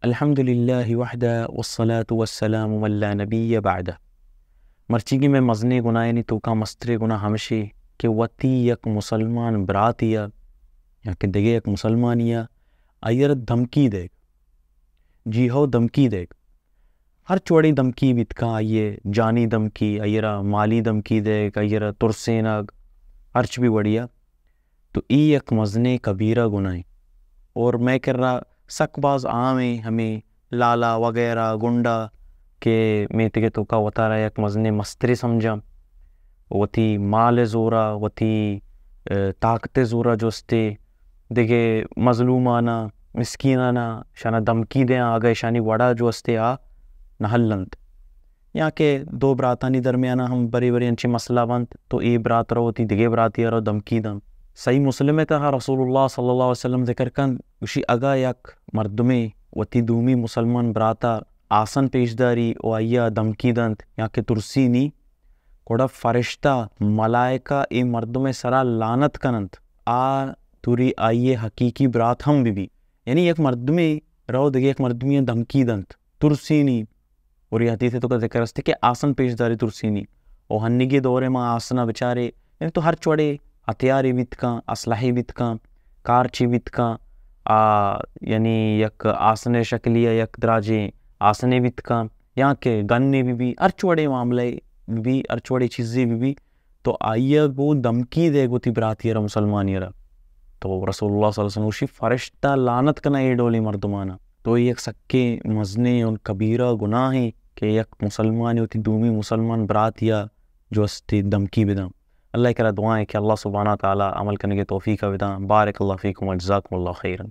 الحمد لله وحده والصلاة والسلام من لا نبي بعده. مرچیگی میں مزنے گناہ یعنی تو کا مسترے گناہ ہمشے کہ وتی یک مسلمان براتیا یا کہ دگے یک مسلمانیا آئیر دھمکی دے جی ہو دھمکی دے ہر چوڑی دھمکی بیت کا آئیے جانی دھمکی آئیرہ مالی دھمکی دے آئیرہ ترسینگ ہرچ بھی بڑھیا تو ای یک مزنے کبیرہ گناہ ہے۔ اور میں کر رہا سک باز عام ہے ہمیں لالا وغیرہ گنڈا کہ میں تگے تو کا وطا رہا یک مزنے مستری سمجھا وتی مال زورا وتی طاقت زورا جوستے دیگے مظلومانا مسکینانا شانا دھمکی دیں آگئے شانی وڑا جوستے نہلند یا کہ دو براتانی درمیانا ہم بری بری انچی مسئلہ بند تو ای برات رو تی دیگے براتی رو دھمکی دم صحیح مسلم ہے تہا رسول اللہ صلی اللہ علیہ وسلم ذکر کن اسی اگا یک مردمی وتی دومی مسلمان براتا آسن پیشداری و آئیا دھمکی دند یا کہ ترسی نی کوڑا فرشتہ ملائکہ ای مردم سرا لعنت کنند توری آئیے حقیقی برات ہم بھی یعنی یک مردمی رو دگے یک مردمی دھمکی دند ترسی نی اور یہ حدیث تو کا ذکر استے کہ آسن پیشداری ترسی نی او ہنگی دورے میں آسنا بچارے یعنی تو ہر چوڑے ہتھیاری بیت کان اسلحے بیت کان کارچی بیت کان یعنی یک آسنے شکلی یک دراجے آسنے بیت کان یا کہ گنے بھی ہر چوڑے معاملے بھی ہر چوڑے چیزیں بھی تو آئیے گو دھمکی دے گو تی براتی را مسلمانی را تو رسول اللہ صلی اللہ علیہ وسلم فرشتہ لعنت کنا یہ ڈولی مردمانا تو یہ ایک سکے مزنے اور کبیرہ گناہ ہے کہ یک مسلمانی ہوتی دومی مسلمان براتیا جو استی دھمکی بدام۔ اللہ کرا دعائیں کہ اللہ سبحانہ تعالی عمل کرنے کے توفیق بدام۔ بارک اللہ فیکم و جزاکم اللہ خیرا۔